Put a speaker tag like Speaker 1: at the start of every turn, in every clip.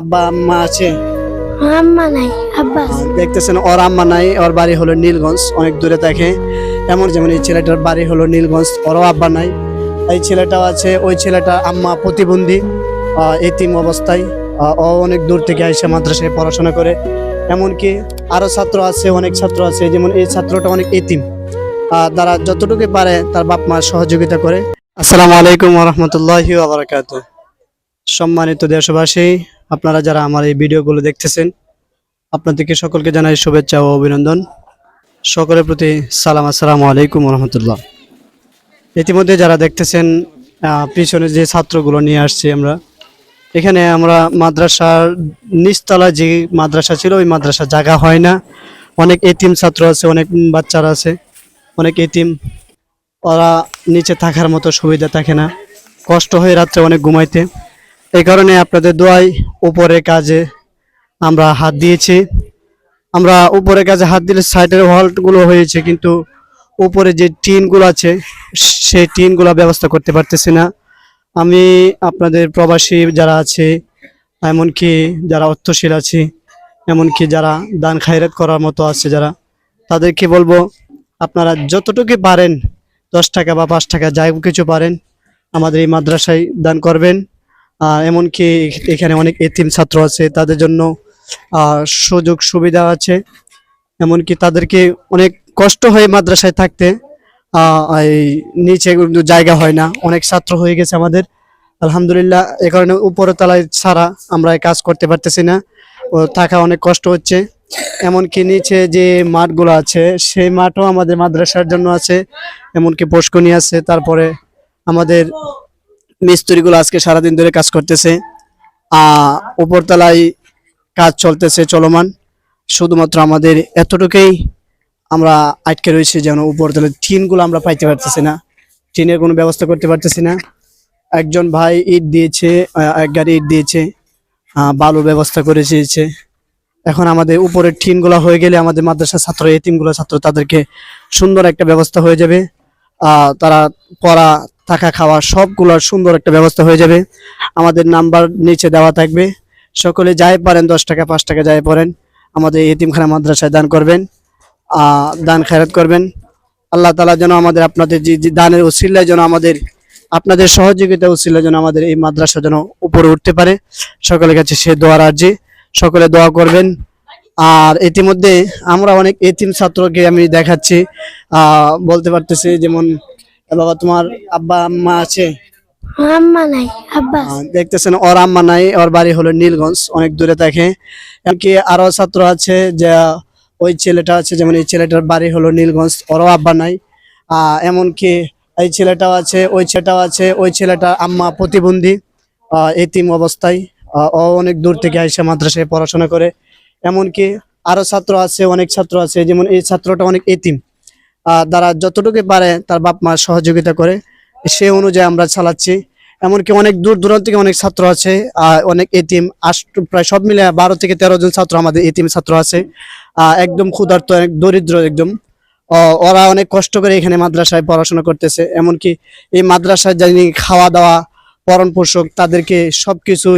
Speaker 1: আব্বা আম্মা আছে?
Speaker 2: আম্মা নাই, আব্বা আছে।
Speaker 1: দেখতেছেন ওর আম্মা নাই, ওর বাড়ি হলো নীলগঞ্জ, অনেক দূরে থাকে। যেমন এই ছেলেটার বাড়ি হলো নীলগঞ্জ, ওরও আব্বা নাই। এই ছেলেটাও আছে, ওই ছেলেটা আম্মা প্রতিবন্ধী, এতিম অবস্থায়। ও অনেক দূর থেকে আইসা মাদ্রাসায় পড়াশোনা করে। এমনকি আরো ছাত্র আছে, অনেক ছাত্র আছে, যেমন এই ছাত্রটা অনেক এতিম। তারা যতটুকু পারে তার বাপ মা সহযোগিতা করে। আসসালামু আলাইকুম ওয়া রাহমাতুল্লাহি ওয়া বারাকাতুহু। সম্মানিত দেশবাসী, আপনারা যারা আমার এই ভিডিওগুলো দেখতেছেন, আপনাদেরকে সকলকে জানাই শুভেচ্ছা ও অভিনন্দন। সকলের প্রতি সালাম, আসসালামু আলাইকুম রহমতুল্লাহ। ইতিমধ্যে যারা দেখতেছেন, পিছনে যে ছাত্রগুলো নিয়ে আসছি আমরা, এখানে আমরা মাদ্রাসার নিচতলা যে মাদ্রাসা ছিল, ওই মাদ্রাসা জায়গা হয় না। অনেক এতিম ছাত্র আছে, অনেক বাচ্চারা আছে, অনেক এতিম। ওরা নিচে থাকার মতো সুবিধা থাকে না, কষ্ট হয়ে রাত্রে অনেক ঘুমাইতে। এই কারণে আপনাদের দোয়ায় উপরে কাজে আমরা হাত দিয়েছি। আমরা উপরে কাজে হাত দিলে সাইডের ওয়ালগুলো হয়েছে, কিন্তু উপরে যে টিনগুলো আছে সেই টিনগুলো ব্যবস্থা করতে পারতেছি না। আমি আপনাদের প্রবাসী যারা আছে, এমনকি যারা অর্থশীল আছে, এমনকি যারা দান খায়রাত করার মতো আছে যারা, তাদেরকে বলবো আপনারা যতটুকু পারেন, 10 টাকা বা 5 টাকা যাই কিছু পারেন, আমাদের এই মাদ্রাসায় দান করবেন। এমনকি এখানে অনেক এতিম ছাত্র আছে, তাদের জন্য সুযোগ সুবিধা আছে। এমনকি তাদেরকে অনেক কষ্ট হয় মাদ্রাসায় থাকতে, এই নিচে জায়গা হয় না, অনেক ছাত্র হয়ে গেছে আমাদের আলহামদুলিল্লাহ। এ কারণে উপরে তলায় ছাড়া আমরা এই কাজ করতে পারতেছি না, ও থাকা অনেক কষ্ট হচ্ছে। এমনকি নিচে যে মাঠগুলো আছে সেই মাঠও আমাদের মাদ্রাসার জন্য আছে, এমনকি পুষ্করণী আছে। তারপরে আমাদের মিস্ত্রিগুলো আজকে সারাদিন ধরে কাজ করতেছে, উপরতলায় কাজ চলতেছে চলমান। শুধুমাত্র আমাদের এতটুকুই আমরা আটকে রয়েছি, যেন উপরতলায় টিনগুলো আমরা পাইতে পারতেছি না, টিনের কোনো ব্যবস্থা করতে পারতেছি না। একজন ভাই ইট দিয়েছে, এক গাড়ি ইট দিয়েছে, বালুর ব্যবস্থা করে দিয়েছে। এখন আমাদের উপরের টিনগুলো হয়ে গেলে আমাদের মাদ্রাসার ছাত্র, এতিমগুলো ছাত্র, তাদেরকে সুন্দর একটা ব্যবস্থা হয়ে যাবে। তারা পড়া, থাকা, খাওয়া সবগুলোর সুন্দর একটা ব্যবস্থা হয়ে যাবে। আমাদের নাম্বার নিচে দেওয়া থাকবে, সকলে যাই পারেন 10 টাকা 5 টাকা যাই পড়েন, আমাদের এতিমখানা মাদ্রাসায় দান করবেন, দান খায়রাত করবেন। আল্লাহ তাআলা যেন আমাদের আপনাদের যে দানের উসিলায় যেন আমাদের আপনাদের সহযোগিতা উসিলায় যেন আমাদের এই মাদ্রাসা যেন উপরে উঠতে পারে। সকলের কাছে সে দোয়া রাজি, সকলে দোয়া করবেন। আর ইতিমধ্যে আমরা অনেক এতিম ছাত্রকে আমি দেখাচ্ছি, বলতে পারতেছি, যেমন বাবা তোমার আব্বা আম্মা আছে?
Speaker 2: আম্মা নাই, আব্বা আছে।
Speaker 1: দেখতেছেন ওর আম্মা নাই, ওর বাড়ি হলো নীলগঞ্জ, অনেক দূরে থাকে। এমনকি আরো ছাত্র আছে, যে ওই ছেলেটা আছে, যেমন এই ছেলেটার বাড়ি হলো নীলগঞ্জ, ওরও আব্বা নাই। এমনকি এই ছেলেটাও আছে, ওই ছেলেটাও আছে, ওই ছেলেটা আম্মা প্রতিবন্ধী, এতিম অবস্থায়। ও অনেক দূর থেকে আইসা মাদ্রাসায় পড়াশোনা করে। এমনকি আরো ছাত্র আছে, অনেক ছাত্র আছে, যেমন এই ছাত্রটা অনেক এতিম। তারা যতটুকু পারে তার বাপ মা সহযোগিতা করে, সে অনুযায়ী আমরা চালাচ্ছি। এমনকি অনেক দূর দূরান্ত থেকে অনেক ছাত্র আছে, অনেক এতিম, প্রায় সব মিলে 12 থেকে 13 জন ছাত্র আমাদের এতিম ছাত্র আছে, একদম ক্ষুধার্ত, অনেক দরিদ্র একদম। ওরা অনেক কষ্ট করে এখানে মাদ্রাসায় পড়াশোনা করতেছে। এমনকি এই মাদ্রাসায় যিনি খাওয়া দাওয়া, পরণ পোষক, তাদেরকে সবকিছু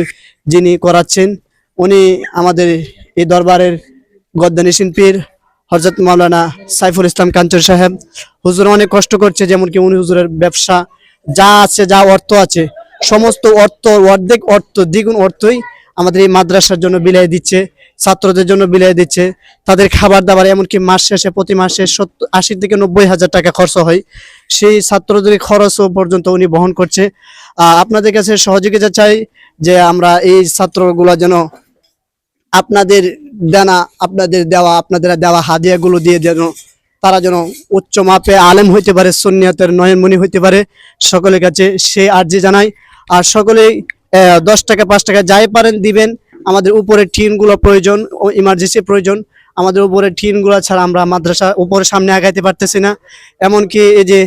Speaker 1: যিনি করাচ্ছেন, উনি আমাদের এই দরবারের গদ্দানিসীন পীর হযরত মাওলানা সাইফুল ইসলাম কাঞ্চরি সাহেব হুজুর অনেক কষ্ট করছে। যেমন কি উনি হুজুরের ব্যবসা যা আছে, যা অর্থ আছে, সমস্ত অর্থ, অর্ধেক অর্থ, দ্বিগুণ অর্থই আমাদের এই মাদ্রাসার জন্য বিলিয়ে দিচ্ছে, ছাত্রদের জন্য বিলিয়ে দিচ্ছে, তাদের খাবার দাবার। এমনকি মাস শেষে প্রতি মাসে 80 থেকে 90 হাজার টাকা খরচ হয়, সেই ছাত্রদের খরচ পর্যন্ত উনি বহন করছে। আপনাদের কাছে সহযোগিতা চাই, যে আমরা এই ছাত্রগুলা যেন আপনাদের আপনাদের দেওয়া হাদিয়াগুলো দিয়ে যেন তারা যেন উচ্চ মাপে আলেম হইতে পারে, সুন্নিয়তের নয়নমণি হইতে পারে। সকলের কাছে সে আর্জি জানাই। আর সকলেই 10 টাকা 5 টাকা যাই পারেন দিবেন। আমাদের উপরে টিনগুলো প্রয়োজন, ও ইমার্জেন্সি প্রয়োজন। আমাদের উপরে টিনগুলো ছাড়া আমরা মাদ্রাসা উপরে সামনে আগাইতে পারতেছি না। এমনকি এই যে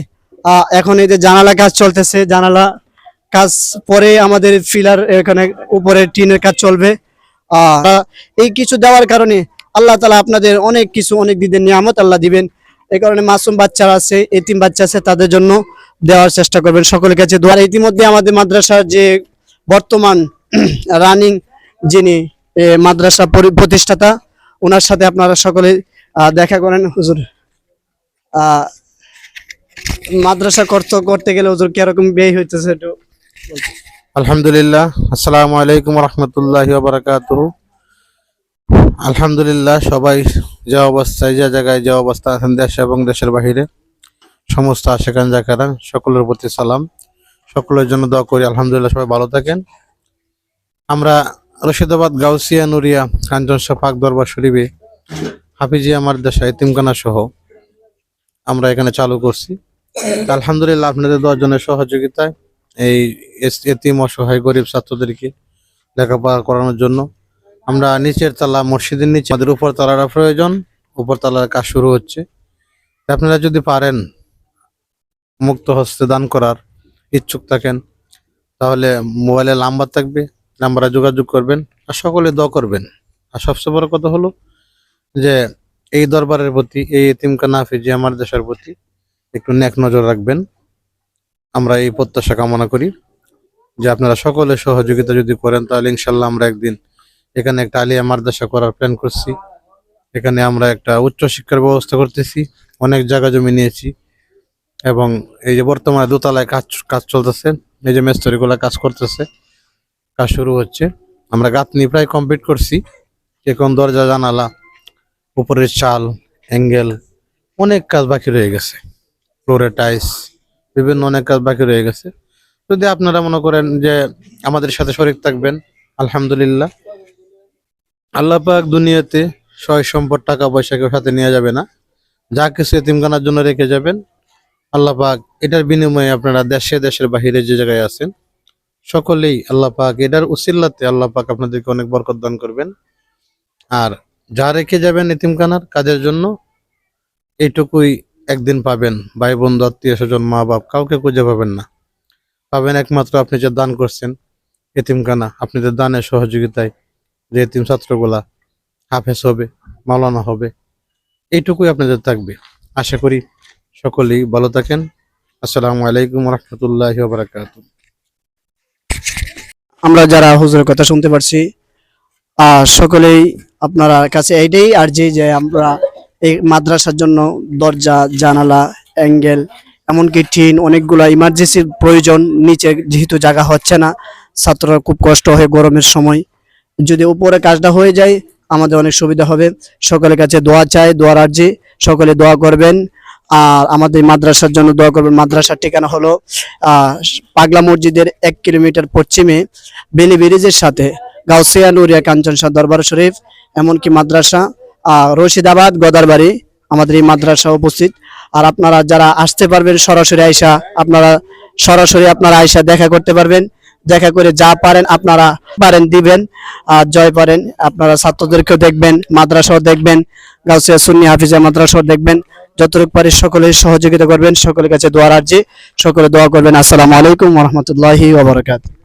Speaker 1: এখন এই যে জানালা কাজ চলতেছে, জানালা কাজ পরে আমাদের ফিলার, এখানে উপরে টিনের কাজ চলবে। এই কিছু দেওয়ার কারণে আল্লাহ তাআলা আপনাদের অনেক কিছু, অনেক দিনের নিয়ামত আল্লাহ দিবেন। এই কারণে মাসুম বাচ্চারা আছে, এতিম বাচ্চা আছে, তাদের জন্য দেওয়ার চেষ্টা করবেন। সকলের কাছে দোয়া। ইতিমধ্যে আমাদের মাদ্রাসার যে বর্তমান রানিং যিনি মাদ্রাসা প্রতিষ্ঠাতা, ওনার সাথে আপনারা সকলে দেখা করেন। হুজুর, মাদ্রাসা করতে গেলে হুজুর কিরকম ব্যয় হইতেছে একটু বলতেন?
Speaker 3: আলহামদুলিল্লাহ, আসসালামু আলাইকুম রহমতুল্লাহি বারাকাতুহু। আলহামদুলিল্লাহ, সবাই যে অবস্থায়, যে জায়গায় যে অবস্থা আছেন, দেশে এবং দেশের বাহিরে, সমস্ত আশেকান জাকারা সকলের প্রতি সালাম, সকলের জন্য দোয়া করি। আলহামদুলিল্লাহ, সবাই ভালো থাকেন। আমরা রশিদাবাদ গাউসিয়া নুরিয়া কাঞ্চন শাহ পাক দরবার শরীফে হাফিজিয়া মাদ্রাসা এতিমখানা সহ আমরা এখানে চালু করছি। আলহামদুলিল্লাহ, আপনাদের দেওয়ার জন্য সহযোগিতায় এই এতিম অসহায় গরিব ছাত্রদেরকে লেখাপড়া করানোর জন্য আমরা নিচের তলা, মসজিদের নিচে আমাদের উপর তলাটা প্রয়োজন, উপর তলার কাজ শুরু হচ্ছে। আপনারা যদি পারেন মুক্ত হস্তে দান করার ইচ্ছুক থাকেন, তাহলে মোবাইলে নাম্বার থাকবে, নাম্বারে যোগাযোগ করবেন আর সকলে দোয়া করবেন। আর সবচেয়ে বড় কথা হলো যে এই দরবারের প্রতি, এই এতিমখানা হাফিজিয়া মাদ্রাসার প্রতি একটু নেক নজর রাখবেন। আমরা এই প্রত্যাশা কামনা করি যে আপনারা সকলে সহযোগিতা যদি করেন, তাহলে ইনশাল্লাহ আমরা একদিন এখানে একটা আলিয়া মাদ্রাসা করার প্ল্যান করছি। এখানে আমরা একটা উচ্চ শিক্ষার ব্যবস্থা করতেছি, অনেক জায়গা জমি নিয়েছি এবং এই যে বর্তমানে দোতলায় কাজ চলতেছে, এই যে মিস্ত্রিগুলা কাজ করতেছে, কাজ শুরু হচ্ছে। আমরা গাঁথনি প্রায় কমপ্লিট করছি, এখন দরজা জানালা, উপরের চাল, অ্যাঙ্গেল, অনেক কাজ বাকি রয়ে গেছে, ফ্লোরে টাইলস, বিভিন্ন অনেক কাজ বাকি রয়ে গেছে। যদি আপনারা মনে করেন যে আমাদের সাথে শরীক থাকবেন, আলহামদুলিল্লাহ, আল্লাহ পাক দুনিয়াতে সয় সম্পদ টাকা পয়সা কেউ সাথে নিয়ে যাবে না, যা কিছু এতিমখানার জন্য রেখে যাবেন আল্লাহ পাক এটার বিনিময়ে আপনারা দেশের বাহিরে যে জায়গায় আছেন সকলেই আল্লাহ পাক এটার উসিল্লাতে আল্লাহ পাক আপনাদেরকে অনেক বরকত দান করবেন। আর যা রেখে যাবেন এতিমখানার কাজের জন্য, এইটুকুই একদিন পাবেন। ভাই বন্ধু, আত্মীয় স্বজন, মা বাপ, কাউকে খুঁজে পাবেন না, পাবেন একমাত্র আপনি যে দান করছেন এতিমখানা, আপনাদের দানের সহযোগিতায় যে এতিম ছাত্রগুলা হাফেজ হবে, মাওলানা হবে, এইটুকুই আপনাদের থাকবে। আশা করি সকলেই ভালো থাকেন। আসসালামু আলাইকুম রহমতুল্লাহি ওয়া বারাকাতুহু।
Speaker 1: আমরা যারা হুজুরের কথা শুনতে পারছি, সকলেই আপনারা কাছে এইটাই আর যে আমরা এই মাদ্রাসার জন্য দরজা, জানালা, অ্যাঙ্গেল, এমনকি টিন, অনেকগুলা ইমার্জেন্সির প্রয়োজন। নিচে যেহেতু জায়গা হচ্ছে না, ছাত্ররা খুব কষ্ট হয় গরমের সময়, যদি উপরে কাজটা হয়ে যায় আমাদের অনেক সুবিধা হবে। সকলের কাছে দোয়া চাই, দোয়ার আর্জি, সকলে দোয়া করবেন আর আমাদের মাদ্রাসার জন্য দোয়া করবেন। মাদ্রাসার ঠিকানা হলো পাগলা মসজিদের 1 কিলোমিটার পশ্চিমে বেলি ব্রিজের সাথে গাউসিয়া নুরিয়া কাঞ্চন শাহ দরবার শরীফ, এমনকি মাদ্রাসা রশিদাবাদ গদারবাড়ি আমাদের এই মাদ্রাসা উপস্থিত। আর আপনারা যারা আসতে পারবেন সরাসরি আয়সা দেখা করতে পারবেন, দেখা করে যা পারেন আপনারা দিবেন। আর জয় পারেন আপনারা ছাত্রদেরকেও দেখবেন, মাদ্রাসাও দেখবেন, গাউসিয়া সুন্নি হাফিজা মাদ্রাসাও দেখবেন। যতটুকু পারি সকলে সহযোগিতা করবেন, সকলের কাছে দোয়ার আর্জি, সকলে দোয়া করবেন। আসসালামু আলাইকুম ওয়া রাহমাতুল্লাহি ওয়া বারাকাতুহু।